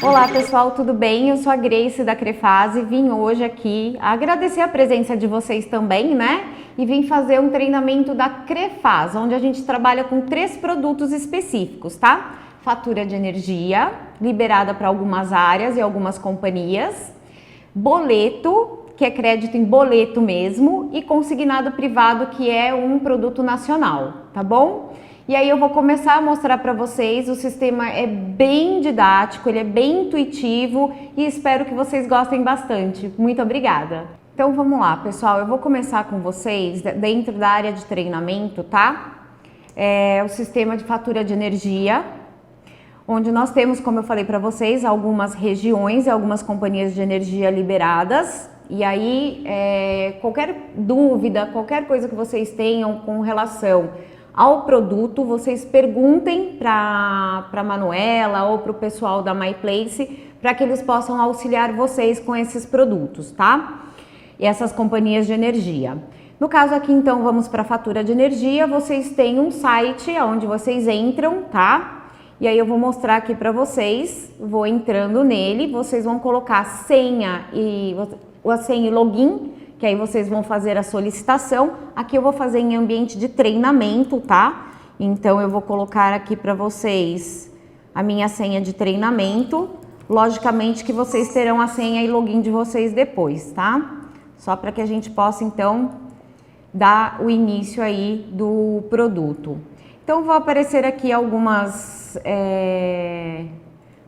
Olá pessoal, tudo bem? Eu sou a Grace da Crefaz e vim hoje aqui agradecer a presença de vocês também, né? E vim fazer um treinamento da Crefaz, onde a gente trabalha com 3 produtos específicos, tá? Fatura de energia, liberada para algumas áreas e algumas companhias, boleto, que é crédito em boleto mesmo, e consignado privado, que é um produto nacional, tá bom? E aí eu vou começar a mostrar para vocês, o sistema é bem didático, ele é bem intuitivo e espero que vocês gostem bastante. Muito obrigada! Então vamos lá, pessoal, eu vou começar com vocês dentro da área de treinamento, tá? O sistema de fatura de energia, onde nós temos, como eu falei para vocês, algumas regiões e algumas companhias de energia liberadas. E aí, qualquer dúvida, qualquer coisa que vocês tenham com relação ao produto, vocês perguntem para a Manuela ou para o pessoal da MyPlace, para que eles possam auxiliar vocês com esses produtos, tá? E essas companhias de energia. No caso aqui, então, vamos para a fatura de energia. Vocês têm um site onde vocês entram, tá? E aí eu vou mostrar aqui para vocês, vou entrando nele, vocês vão colocar a senha e login, que aí vocês vão fazer a solicitação. Aqui eu vou fazer em ambiente de treinamento, tá? Então eu vou colocar aqui para vocês a minha senha de treinamento. Logicamente que vocês terão a senha e login de vocês depois, tá? Só para que a gente possa então dar o início aí do produto. Então vou aparecer aqui algumas,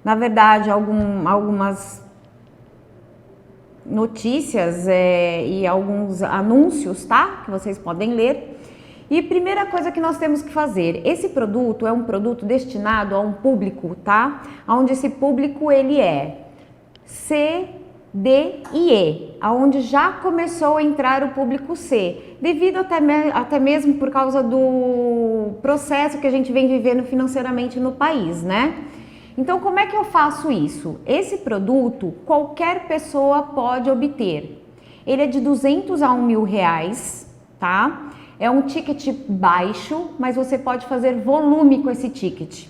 na verdade, algumas notícias e alguns anúncios, tá? Que vocês podem ler. E primeira coisa que nós temos que fazer, esse produto é um produto destinado a um público, tá? Onde esse público ele é C, D e E, aonde já começou a entrar o público C, devido até mesmo por causa do processo que a gente vem vivendo financeiramente no país, né? Então, como é que eu faço isso? Esse produto, qualquer pessoa pode obter. Ele é de 200 a 1.000 reais, tá? É um ticket baixo, mas você pode fazer volume com esse ticket.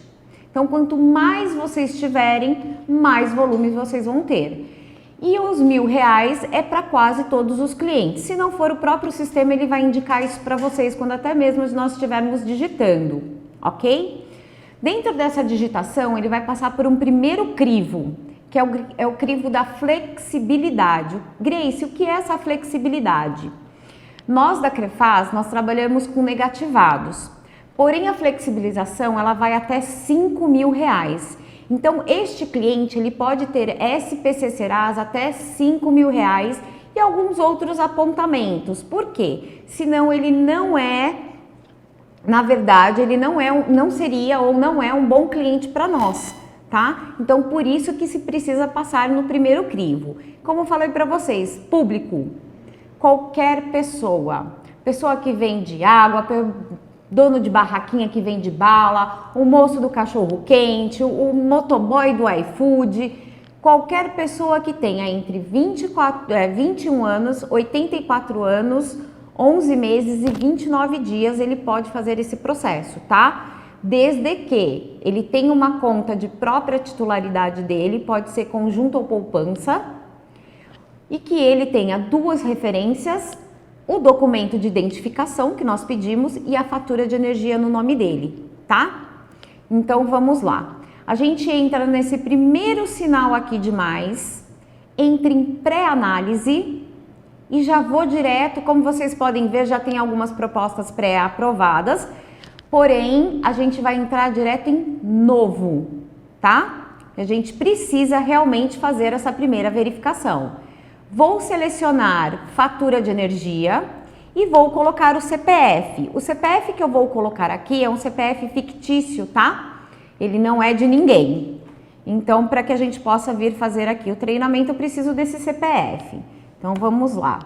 Então, quanto mais vocês tiverem, mais volume vocês vão ter. E os 1.000 reais é para quase todos os clientes. Se não for o próprio sistema, ele vai indicar isso para vocês quando até mesmo nós estivermos digitando, ok? Dentro dessa digitação, ele vai passar por um primeiro crivo, que é o crivo da flexibilidade. Grace, o que é essa flexibilidade? Nós da Crefaz, nós trabalhamos com negativados, porém a flexibilização ela vai até 5.000 reais. Então este cliente ele pode ter SPC Serasa até 5.000 reais e alguns outros apontamentos. Por quê? Senão ele não é... Na verdade, ele não seria ou não é um bom cliente para nós, tá? Então, por isso que se precisa passar no primeiro crivo. Como eu falei para vocês, público, qualquer pessoa que vende água, dono de barraquinha que vende bala, o moço do cachorro quente, o motoboy do iFood, qualquer pessoa que tenha entre 21 anos, 84 anos, 11 meses e 29 dias ele pode fazer esse processo, tá? Desde que ele tenha uma conta de própria titularidade dele, pode ser conjunto ou poupança, e que ele tenha 2 referências, o documento de identificação que nós pedimos e a fatura de energia no nome dele, tá? Então vamos lá. A gente entra nesse primeiro sinal aqui de mais, entra em pré-análise, e já vou direto, como vocês podem ver, já tem algumas propostas pré-aprovadas, porém, a gente vai entrar direto em novo, tá? A gente precisa realmente fazer essa primeira verificação. Vou selecionar fatura de energia e vou colocar o CPF. O CPF que eu vou colocar aqui é um CPF fictício, tá? Ele não é de ninguém. Então, para que a gente possa vir fazer aqui o treinamento, eu preciso desse CPF. Então, vamos lá.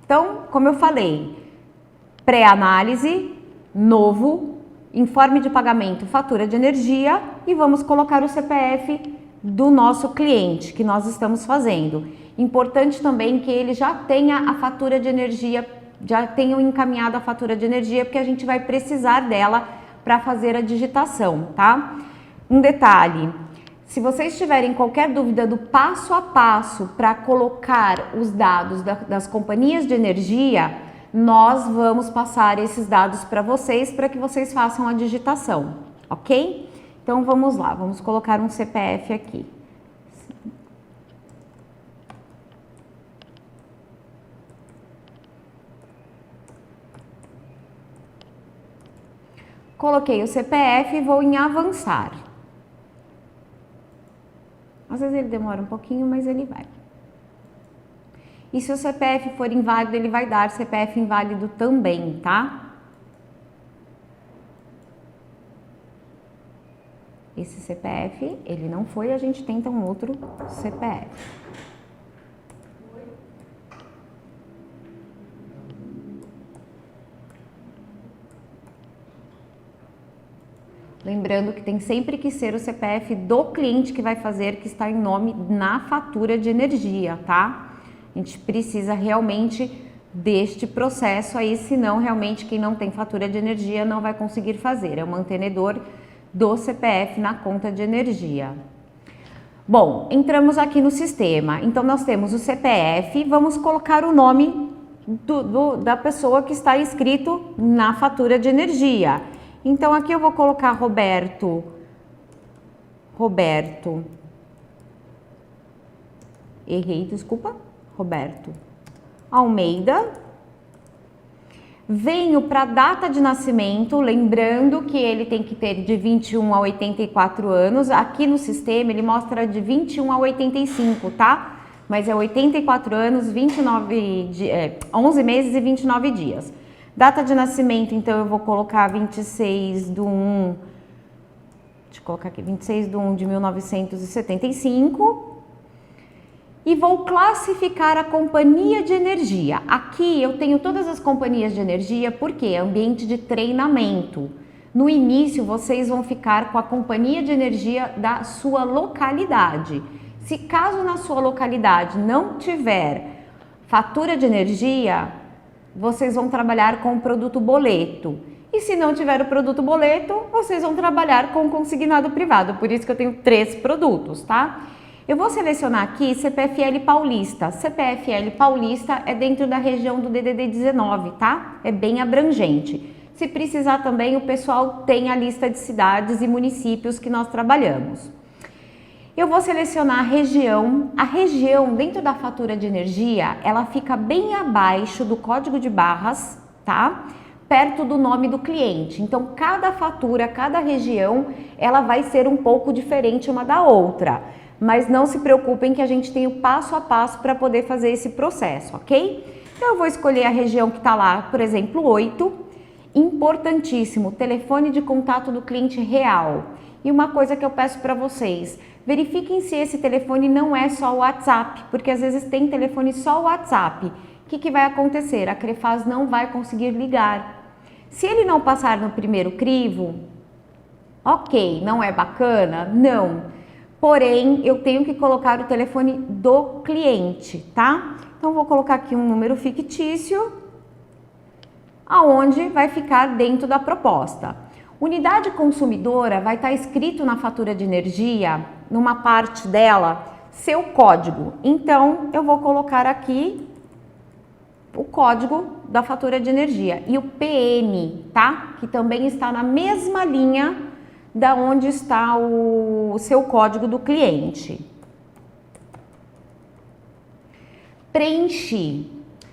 Então, como eu falei, pré-análise, novo, informe de pagamento, fatura de energia e vamos colocar o CPF do nosso cliente que nós estamos fazendo. Importante também que ele já tenha a fatura de energia, já tenha encaminhado a fatura de energia, porque a gente vai precisar dela para fazer a digitação, tá? Um detalhe, se vocês tiverem qualquer dúvida do passo a passo para colocar os dados das companhias de energia, nós vamos passar esses dados para que vocês façam a digitação, ok? Então vamos lá, vamos colocar um CPF aqui. Coloquei o CPF e vou em avançar. Às vezes ele demora um pouquinho, mas ele vai. E se o CPF for inválido, ele vai dar CPF inválido também, tá? Esse CPF, ele não foi, a gente tenta um outro CPF. Lembrando que tem sempre que ser o CPF do cliente que vai fazer, que está em nome na fatura de energia, tá? A gente precisa realmente deste processo aí, senão realmente quem não tem fatura de energia não vai conseguir fazer. É o mantenedor do CPF na conta de energia. Bom, entramos aqui no sistema. Então nós temos o CPF, vamos colocar o nome da pessoa que está inscrito na fatura de energia. Então aqui eu vou colocar Roberto, errei, desculpa, Roberto Almeida. Venho para a data de nascimento, lembrando que ele tem que ter de 21 a 84 anos. Aqui no sistema ele mostra de 21 a 85, tá? Mas é 84 anos, 11 meses e 29 dias. Data de nascimento, então eu vou colocar 26/1, deixa eu colocar aqui, 26/1 de 1975. E vou classificar a companhia de energia. Aqui eu tenho todas as companhias de energia porque é ambiente de treinamento. No início vocês vão ficar com a companhia de energia da sua localidade. Se caso na sua localidade não tiver fatura de energia, vocês vão trabalhar com o produto boleto. E se não tiver o produto boleto, vocês vão trabalhar com o consignado privado. Por isso que eu tenho 3 produtos, tá? Eu vou selecionar aqui CPFL Paulista. CPFL Paulista é dentro da região do DDD 19, tá? É bem abrangente. Se precisar também, o pessoal tem a lista de cidades e municípios que nós trabalhamos. Eu vou selecionar a região. A região dentro da fatura de energia, ela fica bem abaixo do código de barras, tá? Perto do nome do cliente. Então, cada fatura, cada região, ela vai ser um pouco diferente uma da outra. Mas não se preocupem que a gente tem o passo a passo para poder fazer esse processo, ok? Então, eu vou escolher a região que está lá, por exemplo, 8. Importantíssimo, telefone de contato do cliente real. E uma coisa que eu peço para vocês, verifiquem se esse telefone não é só o WhatsApp, porque às vezes tem telefone só o WhatsApp. O que vai acontecer? A Crefaz não vai conseguir ligar. Se ele não passar no primeiro crivo, ok, não é bacana? Não. Porém, eu tenho que colocar o telefone do cliente, tá? Então, vou colocar aqui um número fictício, aonde vai ficar dentro da proposta. Unidade consumidora vai estar escrito na fatura de energia, numa parte dela, seu código. Então, eu vou colocar aqui o código da fatura de energia e o PN, tá? Que também está na mesma linha da onde está o seu código do cliente. Preenchi.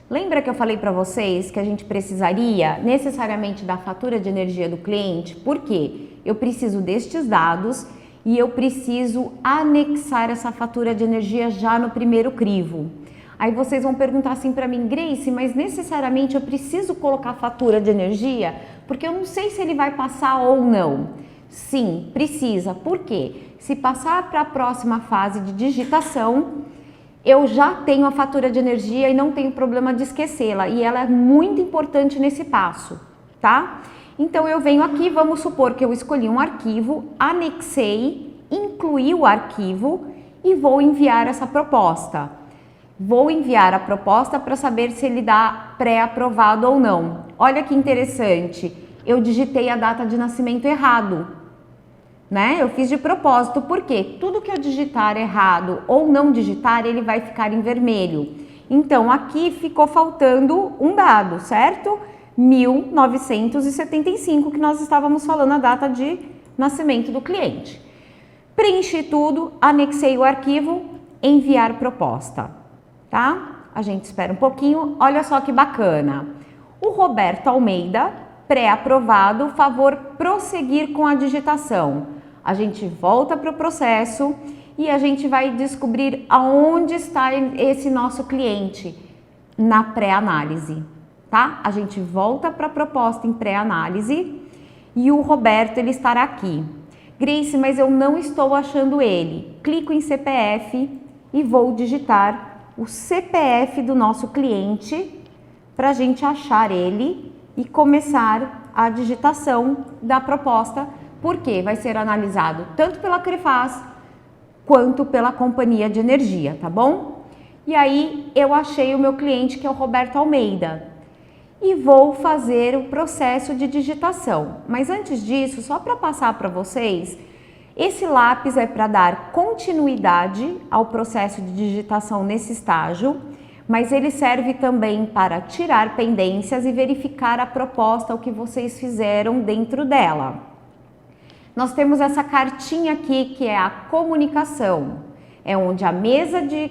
Lembra que eu falei para vocês que a gente precisaria necessariamente da fatura de energia do cliente? Por quê? Eu preciso destes dados e eu preciso anexar essa fatura de energia já no primeiro crivo. Aí vocês vão perguntar assim para mim, Grace, mas necessariamente eu preciso colocar a fatura de energia? Porque eu não sei se ele vai passar ou não. Sim, precisa. Por quê? Se passar para a próxima fase de digitação, eu já tenho a fatura de energia e não tenho problema de esquecê-la. E ela é muito importante nesse passo, tá? Então eu venho aqui, vamos supor que eu escolhi um arquivo, anexei, incluí o arquivo e vou enviar essa proposta. Vou enviar a proposta para saber se ele dá pré-aprovado ou não. Olha que interessante, eu digitei a data de nascimento errado. né? Eu fiz de propósito, porque tudo que eu digitar errado ou não digitar, ele vai ficar em vermelho. Então, aqui ficou faltando um dado, certo? 1975, que nós estávamos falando a data de nascimento do cliente. Preenchi tudo, anexei o arquivo, enviar proposta, tá? A gente espera um pouquinho, olha só que bacana. O Roberto Almeida, pré-aprovado, favor prosseguir com a digitação. A gente volta para o processo e a gente vai descobrir aonde está esse nosso cliente na pré-análise, tá? A gente volta para a proposta em pré-análise e o Roberto, ele estará aqui. Grace, mas eu não estou achando ele. Clico em CPF e vou digitar o CPF do nosso cliente para a gente achar ele e começar a digitação da proposta, porque vai ser analisado tanto pela Crefaz quanto pela companhia de energia, tá bom? E aí eu achei o meu cliente, que é o Roberto Almeida, e vou fazer o processo de digitação. Mas antes disso, só para passar para vocês, esse lápis é para dar continuidade ao processo de digitação nesse estágio, mas ele serve também para tirar pendências e verificar a proposta, o que vocês fizeram dentro dela. Nós temos essa cartinha aqui, que é a comunicação. É onde a mesa de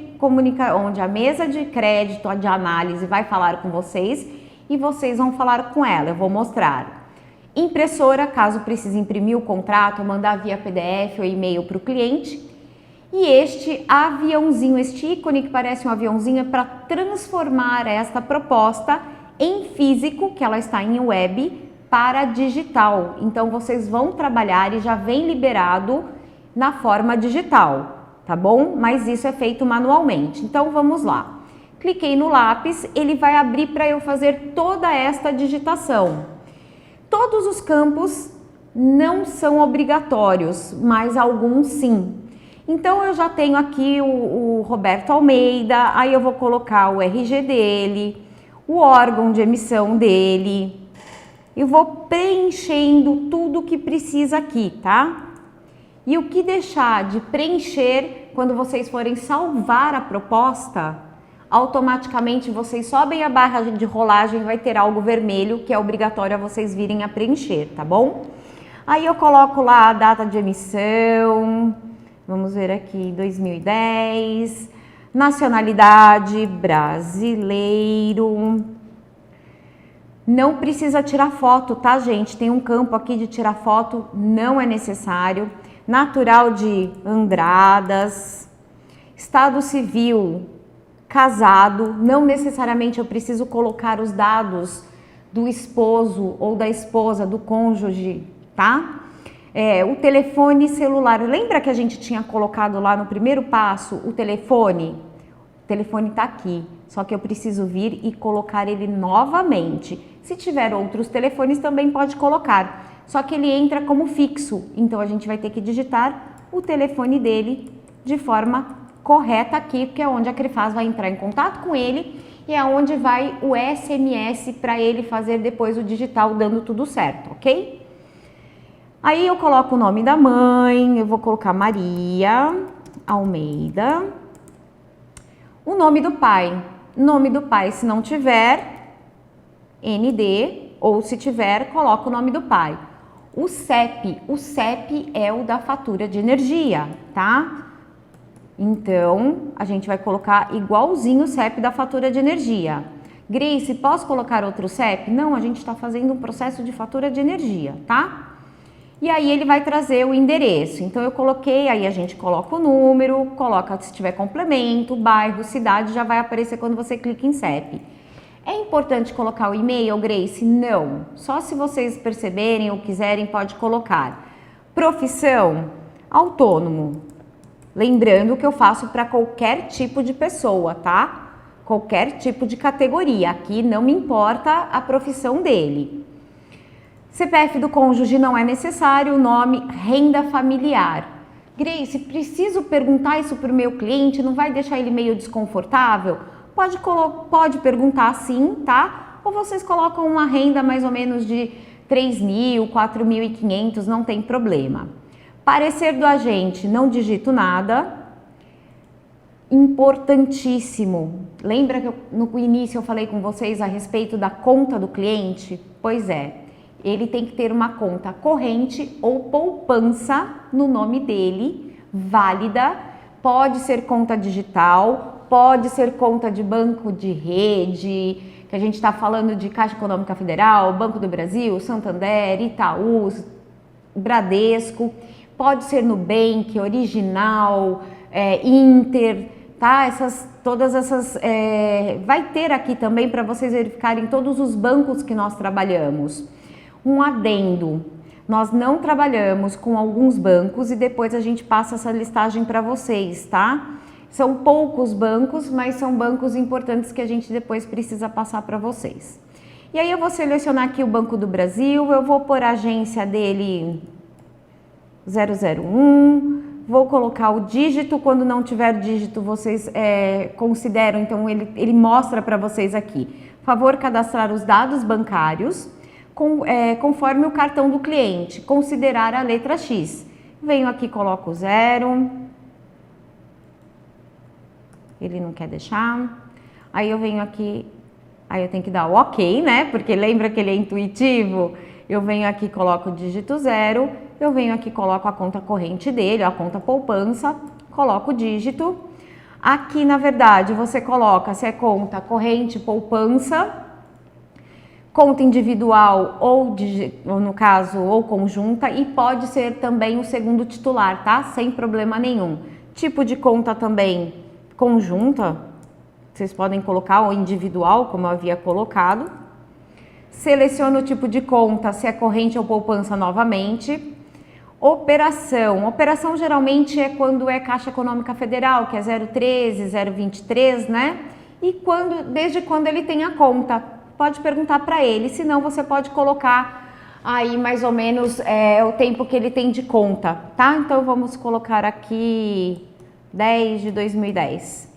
crédito, de análise, vai falar com vocês e vocês vão falar com ela. Eu vou mostrar. Impressora, caso precise imprimir o contrato, mandar via PDF ou e-mail para o cliente. E este aviãozinho, este ícone que parece um aviãozinho, é para transformar esta proposta em físico, que ela está em web, para digital. Então, vocês vão trabalhar e já vem liberado na forma digital, tá bom? Mas isso é feito manualmente. Então, vamos lá. Cliquei no lápis, ele vai abrir para eu fazer toda esta digitação. Todos os campos não são obrigatórios, mas alguns sim. Então, eu já tenho aqui o Roberto Almeida, aí eu vou colocar o RG dele, o órgão de emissão dele. Eu vou preenchendo tudo que precisa aqui, tá? E o que deixar de preencher, quando vocês forem salvar a proposta, automaticamente vocês sobem a barra de rolagem, vai ter algo vermelho que é obrigatório a vocês virem a preencher, tá bom? Aí eu coloco lá a data de emissão, vamos ver aqui, 2010, nacionalidade, brasileiro. Não precisa tirar foto, tá, gente? Tem um campo aqui de tirar foto, não é necessário. Natural de Andradas, estado civil, casado, não necessariamente eu preciso colocar os dados do esposo ou da esposa, do cônjuge, tá? O telefone celular, lembra que a gente tinha colocado lá no primeiro passo o telefone? O telefone tá aqui, só que eu preciso vir e colocar ele novamente. Se tiver outros telefones também pode colocar, só que ele entra como fixo, então a gente vai ter que digitar o telefone dele de forma correta aqui, que é onde a Crefaz vai entrar em contato com ele e é onde vai o SMS para ele fazer depois o digital, dando tudo certo, ok? Aí eu coloco o nome da mãe, eu vou colocar Maria Almeida. O nome do pai, se não tiver, ND, ou se tiver, coloca o nome do pai. O CEP é o da fatura de energia, tá? Então, a gente vai colocar igualzinho o CEP da fatura de energia. Grace, posso colocar outro CEP? Não, a gente está fazendo um processo de fatura de energia, tá? E aí ele vai trazer o endereço. Então eu coloquei, aí a gente coloca o número, coloca se tiver complemento, bairro, cidade, já vai aparecer quando você clica em CEP. É importante colocar o e-mail, Grace? Não. Só se vocês perceberem ou quiserem, pode colocar. Profissão, autônomo. Lembrando que eu faço para qualquer tipo de pessoa, tá? Qualquer tipo de categoria. Aqui não me importa a profissão dele. CPF do cônjuge não é necessário, nome, renda familiar. Grace, preciso perguntar isso para o meu cliente, não vai deixar ele meio desconfortável? Pode perguntar sim, tá? Ou vocês colocam uma renda mais ou menos de 3.000, 4.500, não tem problema. Parecer do agente, não digito nada. Importantíssimo. Lembra que no início eu falei com vocês a respeito da conta do cliente? Pois é, ele tem que ter uma conta corrente ou poupança no nome dele, válida. Pode ser conta digital, pode ser conta de banco de rede, que a gente está falando de Caixa Econômica Federal, Banco do Brasil, Santander, Itaú, Bradesco. Pode ser Nubank, Original, Inter, tá? Todas essas, vai ter aqui também para vocês verificarem todos os bancos que nós trabalhamos. Um adendo, nós não trabalhamos com alguns bancos e depois a gente passa essa listagem para vocês, tá? São poucos bancos, mas são bancos importantes que a gente depois precisa passar para vocês. E aí eu vou selecionar aqui o Banco do Brasil, eu vou pôr a agência dele 001, vou colocar o dígito, quando não tiver dígito vocês consideram, então ele mostra para vocês aqui. Favor cadastrar os dados bancários conforme o cartão do cliente, considerar a letra X. Venho aqui, coloco 0, ele não quer deixar, aí eu venho aqui, aí eu tenho que dar o ok, né, porque lembra que ele é intuitivo? Eu venho aqui, coloco o dígito 0, eu venho aqui, coloco a conta corrente dele, a conta poupança, coloco o dígito. Aqui, na verdade, você coloca se é conta corrente, poupança, conta individual ou no caso, ou conjunta, e pode ser também o segundo titular, tá? Sem problema nenhum. Tipo de conta também conjunta, vocês podem colocar ou individual, como eu havia colocado. Seleciona o tipo de conta, se é corrente ou poupança novamente. Operação geralmente é quando é Caixa Econômica Federal, que é 013, 023, né? E desde quando ele tem a conta. Pode perguntar para ele, senão você pode colocar aí mais ou menos o tempo que ele tem de conta, tá? Então vamos colocar aqui 10 de 2010.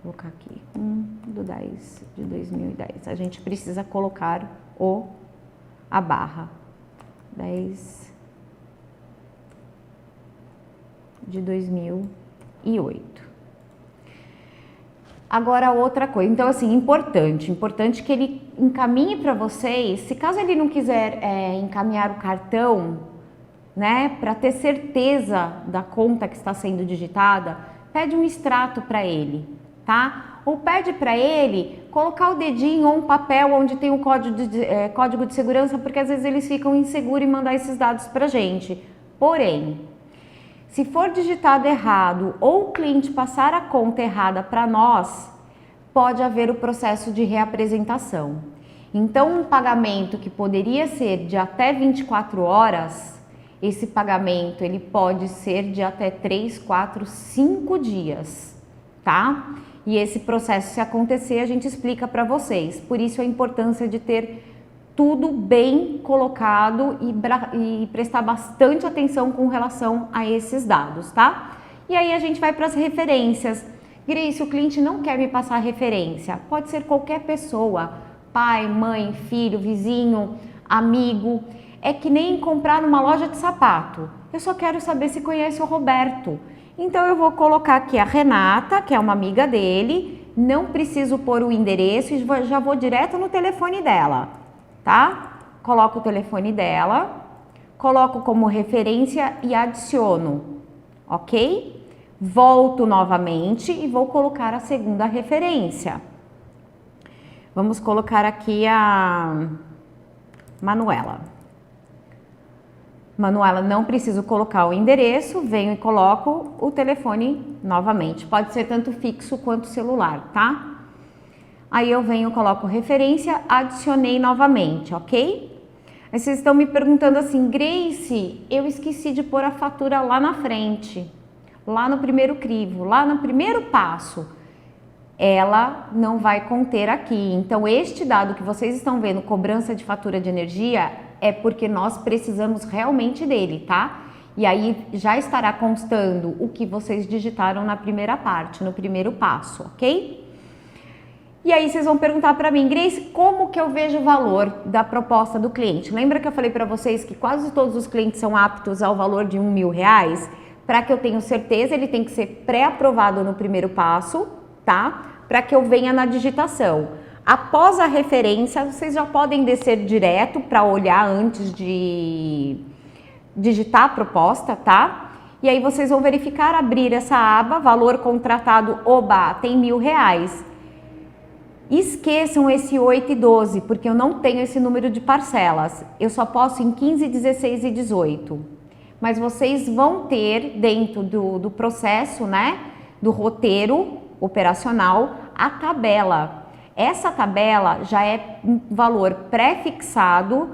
Vou colocar aqui 1/10 de 2010. A gente precisa colocar a barra. 10 de 2008. Agora outra coisa, então assim, importante que ele encaminhe para vocês, se caso ele não quiser encaminhar o cartão, né, para ter certeza da conta que está sendo digitada, pede um extrato para ele, tá? Ou pede para ele colocar o dedinho ou um papel onde tem o código de segurança, porque às vezes eles ficam inseguros em mandar esses dados para a gente. Porém, se for digitado errado ou o cliente passar a conta errada para nós, pode haver o processo de reapresentação. Então, um pagamento que poderia ser de até 24 horas, esse pagamento ele pode ser de até 3, 4, 5 dias, tá? E esse processo, se acontecer, a gente explica para vocês. Por isso a importância de ter tudo bem colocado e prestar bastante atenção com relação a esses dados, tá? E aí a gente vai para as referências. Grace, o cliente não quer me passar referência. Pode ser qualquer pessoa, pai, mãe, filho, vizinho, amigo. É que nem comprar numa loja de sapato. Eu só quero saber se conhece o Roberto. Então eu vou colocar aqui a Renata, que é uma amiga dele. Não preciso pôr o endereço e já vou direto no telefone dela, tá? Coloco o telefone dela, coloco como referência e adiciono, ok? Volto novamente e vou colocar a segunda referência. Vamos colocar aqui a Manuela. Manuela, não preciso colocar o endereço, venho e coloco o telefone novamente. Pode ser tanto fixo quanto celular, tá? Aí eu venho, coloco referência, adicionei novamente, ok? Aí vocês estão me perguntando assim, Grace, eu esqueci de pôr a fatura lá na frente, lá no primeiro crivo, lá no primeiro passo. Ela não vai conter aqui. Então, este dado que vocês estão vendo, cobrança de fatura de energia, é porque nós precisamos realmente dele, tá? E aí já estará constando o que vocês digitaram na primeira parte, no primeiro passo, ok? E aí vocês vão perguntar para mim, Grace, como que eu vejo o valor da proposta do cliente? Lembra que eu falei para vocês que quase todos os clientes são aptos ao valor de R$1.000? Para que eu tenha certeza, ele tem que ser pré-aprovado no primeiro passo, tá? Para que eu venha na digitação. Após a referência, vocês já podem descer direto para olhar antes de digitar a proposta, tá? E aí vocês vão verificar, abrir essa aba, valor contratado, oba, tem R$1.000. Esqueçam esse 8 e 12, porque eu não tenho esse número de parcelas. Eu só posso em 15, 16 e 18. Mas vocês vão ter dentro do processo, né, do roteiro operacional, a tabela. Essa tabela já é um valor pré-fixado,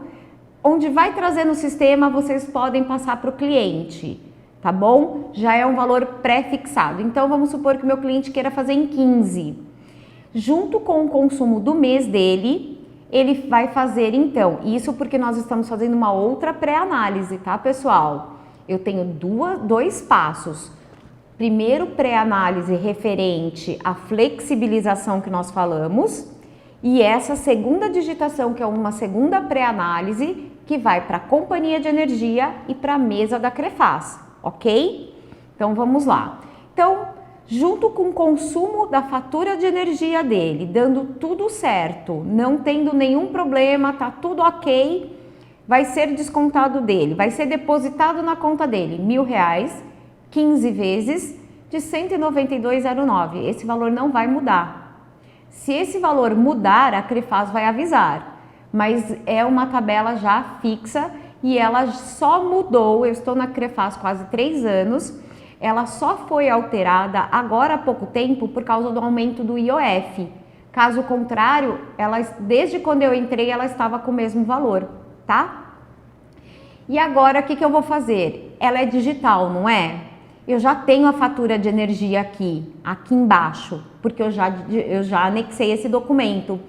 onde vai trazer no sistema, vocês podem passar para o cliente, tá bom? Já é um valor pré-fixado. Então, vamos supor que o meu cliente queira fazer em 15. Junto com o consumo do mês dele, ele vai fazer então, isso porque nós estamos fazendo uma outra pré-análise, tá, pessoal? Eu tenho dois passos. Primeiro, pré-análise referente à flexibilização que nós falamos, e essa segunda digitação, que é uma segunda pré-análise, que vai para a companhia de energia e para a mesa da Crefaz, ok? Então, vamos lá. Então, junto com o consumo da fatura de energia dele, dando tudo certo, não tendo nenhum problema, tá tudo ok, vai ser descontado dele, vai ser depositado na conta dele R$1.000, 15 vezes de 192,09. Esse valor não vai mudar. Se esse valor mudar, a Crefaz vai avisar, mas é uma tabela já fixa e ela só mudou. Eu estou na Crefaz quase 3 anos. Ela só foi alterada agora há pouco tempo por causa do aumento do IOF. Caso contrário, desde quando eu entrei, ela estava com o mesmo valor, tá? E agora, o que eu vou fazer? Ela é digital, não é? Eu já tenho a fatura de energia aqui embaixo, porque eu já anexei esse documento.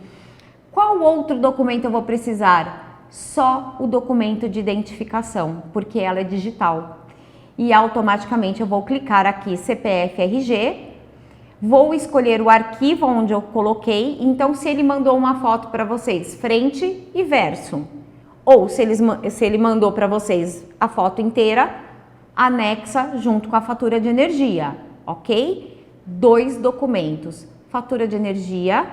Qual outro documento eu vou precisar? Só o documento de identificação, porque ela é digital. E automaticamente eu vou clicar aqui CPF RG, vou escolher o arquivo onde eu coloquei. Então, se ele mandou uma foto para vocês, frente e verso, ou se ele mandou para vocês a foto inteira, anexa junto com a fatura de energia, ok? 2 documentos, fatura de energia,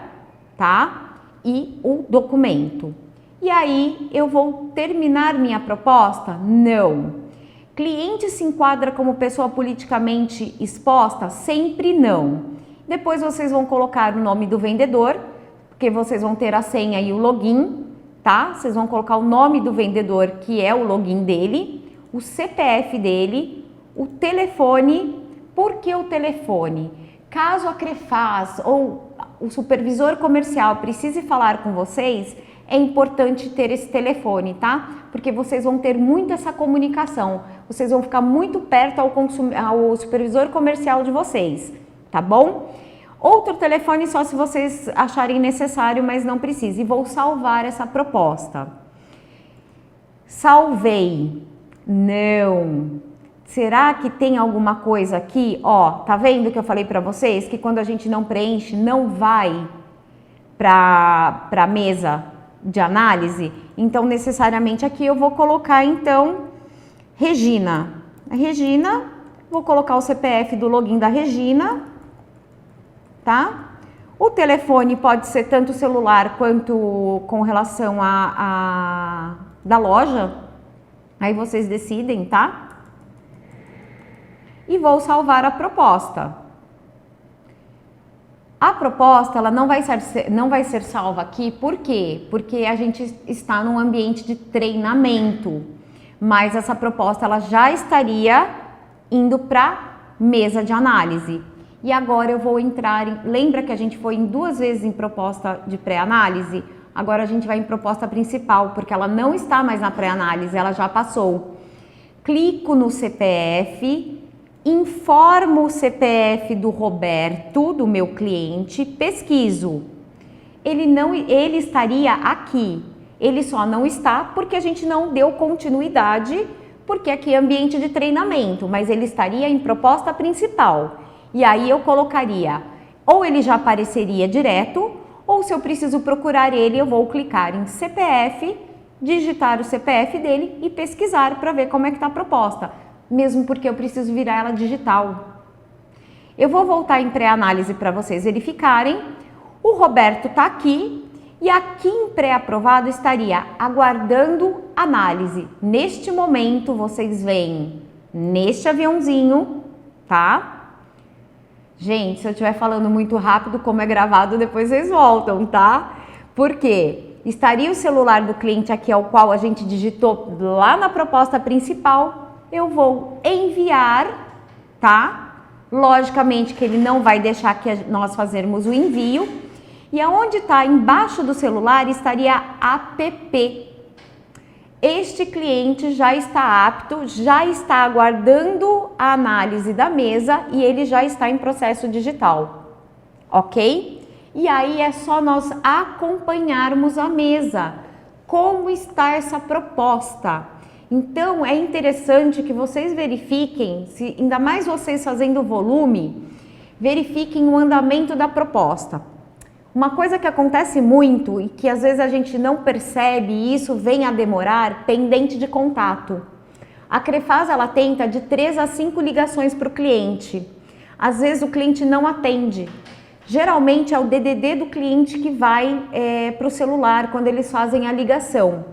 tá? E o documento. E aí, eu vou terminar minha proposta? Não. Cliente se enquadra como pessoa politicamente exposta? Sempre não. Depois vocês vão colocar o nome do vendedor, porque vocês vão ter a senha e o login, tá? Vocês vão colocar o nome do vendedor, que é o login dele, o CPF dele, o telefone. Por que o telefone? Caso a Crefaz ou o supervisor comercial precise falar com vocês, é importante ter esse telefone, tá? Porque vocês vão ter muito essa comunicação, vocês vão ficar muito perto ao supervisor comercial de vocês, tá bom? Outro telefone só se vocês acharem necessário, mas não precisa. E vou salvar essa proposta. Salvei. Não. Será que tem alguma coisa aqui? Ó, tá vendo que eu falei para vocês que quando a gente não preenche, não vai para a mesa de análise? Então, necessariamente aqui eu vou colocar, então, Regina. A Regina, vou colocar o CPF do login da Regina, tá? O telefone pode ser tanto celular quanto com relação da loja. Aí vocês decidem, tá? E vou salvar a proposta. A proposta, ela não vai ser salva aqui, por quê? Porque a gente está num ambiente de treinamento, mas essa proposta, ela já estaria indo para mesa de análise. E agora eu vou entrar lembra que a gente foi em 2 vezes em proposta de pré-análise? Agora a gente vai em proposta principal, porque ela não está mais na pré-análise, ela já passou. Clico no CPF, informo o CPF do Roberto, do meu cliente, pesquiso. Ele estaria aqui, ele só não está porque a gente não deu continuidade, porque aqui é ambiente de treinamento, mas ele estaria em proposta principal. E aí eu colocaria, ou ele já apareceria direto, ou se eu preciso procurar ele, eu vou clicar em CPF, digitar o CPF dele e pesquisar para ver como é que está a proposta, mesmo porque eu preciso virar ela digital. Eu vou voltar em pré-análise para vocês verificarem. O Roberto está aqui e aqui em pré-aprovado estaria aguardando análise. Neste momento, vocês veem neste aviãozinho, tá? Gente, se eu estiver falando muito rápido, como é gravado, depois vocês voltam, tá? Por quê? Estaria o celular do cliente aqui, ao qual a gente digitou lá na proposta principal. Eu vou enviar, tá? Logicamente que ele não vai deixar que nós fazermos o envio. E aonde está embaixo do celular estaria app. Este cliente já está apto, já está aguardando a análise da mesa e ele já está em processo digital, ok? E aí é só nós acompanharmos a mesa, como está essa proposta. Então é interessante que vocês verifiquem, se, ainda mais vocês fazendo volume, verifiquem o andamento da proposta. Uma coisa que acontece muito e que às vezes a gente não percebe e isso vem a demorar, pendente de contato. A Crefaz, ela tenta de 3 a 5 ligações para o cliente. Às vezes o cliente não atende. Geralmente é o DDD do cliente que vai para o celular quando eles fazem a ligação.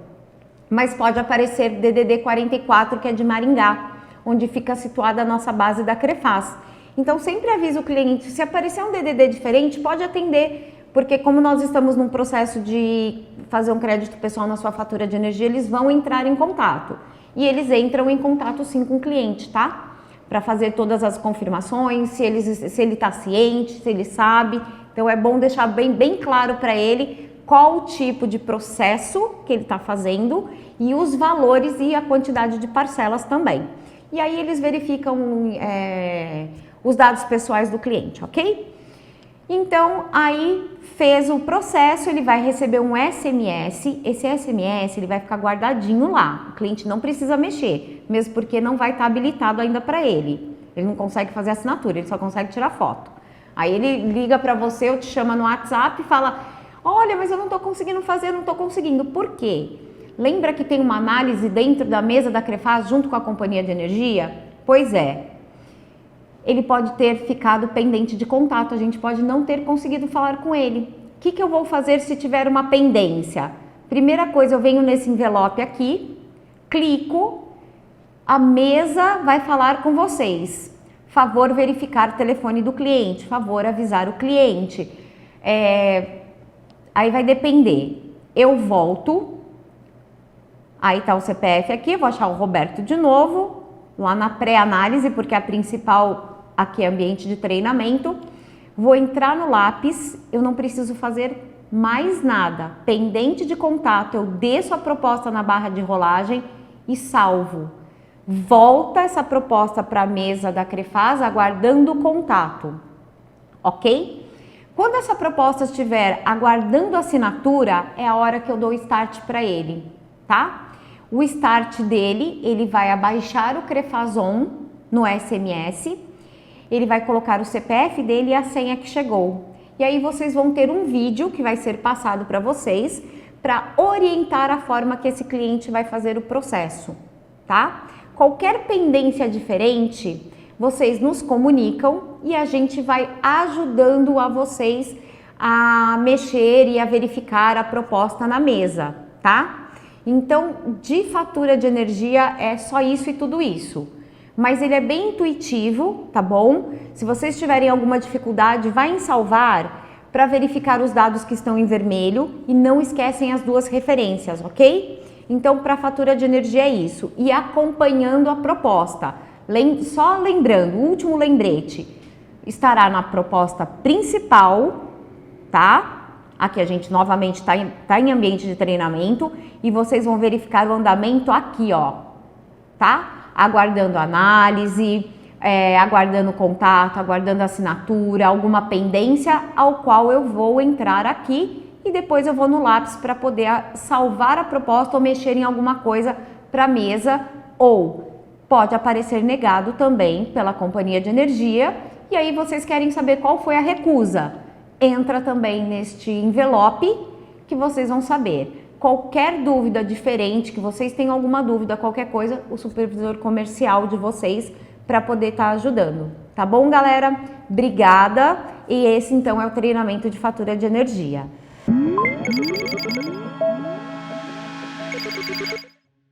Mas pode aparecer DDD 44, que é de Maringá, onde fica situada a nossa base da Crefaz. Então sempre avisa o cliente, se aparecer um DDD diferente, pode atender. Porque como nós estamos num processo de fazer um crédito pessoal na sua fatura de energia, eles vão entrar em contato. E eles entram em contato sim com o cliente, tá? Para fazer todas as confirmações, se ele está ciente, se ele sabe. Então é bom deixar bem claro para ele qual o tipo de processo que ele está fazendo e os valores e a quantidade de parcelas também. E aí eles verificam os dados pessoais do cliente, ok? Então, aí fez o processo, ele vai receber um SMS, esse SMS ele vai ficar guardadinho lá, o cliente não precisa mexer, mesmo porque não vai estar habilitado ainda para ele não consegue fazer assinatura, ele só consegue tirar foto. Aí ele liga para você ou te chama no WhatsApp e fala, olha, mas eu não estou conseguindo fazer, não estou conseguindo, por quê? Lembra que tem uma análise dentro da mesa da Crefaz junto com a companhia de energia? Pois é. Ele pode ter ficado pendente de contato, a gente pode não ter conseguido falar com ele. O que eu vou fazer se tiver uma pendência? Primeira coisa, eu venho nesse envelope aqui, clico, a mesa vai falar com vocês. Favor verificar o telefone do cliente, favor avisar o cliente. Aí vai depender. Eu volto, aí tá o CPF aqui, vou achar o Roberto de novo, lá na pré-análise, porque a principal aqui é ambiente de treinamento. Vou entrar no lápis, eu não preciso fazer mais nada. Pendente de contato, eu desço a proposta na barra de rolagem e salvo. Volta essa proposta para a mesa da Crefaz, aguardando o contato, ok? Quando essa proposta estiver aguardando a assinatura, é a hora que eu dou start para ele, tá? O start dele, ele vai abaixar o Crefaz On no SMS, ele vai colocar o CPF dele e a senha que chegou. E aí vocês vão ter um vídeo que vai ser passado para vocês para orientar a forma que esse cliente vai fazer o processo, tá? Qualquer pendência diferente, vocês nos comunicam e a gente vai ajudando a vocês a mexer e a verificar a proposta na mesa, tá? Então, de fatura de energia é só isso e tudo isso. Mas ele é bem intuitivo, tá bom? Se vocês tiverem alguma dificuldade, vai em salvar para verificar os dados que estão em vermelho e não esquecem as 2 referências, ok? Então, para a fatura de energia é isso. E acompanhando a proposta. Só lembrando, o último lembrete, estará na proposta principal, tá? Aqui a gente novamente está em ambiente de treinamento e vocês vão verificar o andamento aqui, ó, tá? Aguardando análise, aguardando contato, aguardando assinatura, alguma pendência ao qual eu vou entrar aqui e depois eu vou no lápis para poder salvar a proposta ou mexer em alguma coisa para a mesa, ou pode aparecer negado também pela companhia de energia e aí vocês querem saber qual foi a recusa. entra também neste envelope que vocês vão saber. Qualquer dúvida diferente, que vocês tenham alguma dúvida, qualquer coisa, o supervisor comercial de vocês para poder estar ajudando. Tá bom, galera? Obrigada! E esse então é o treinamento de fatura de energia.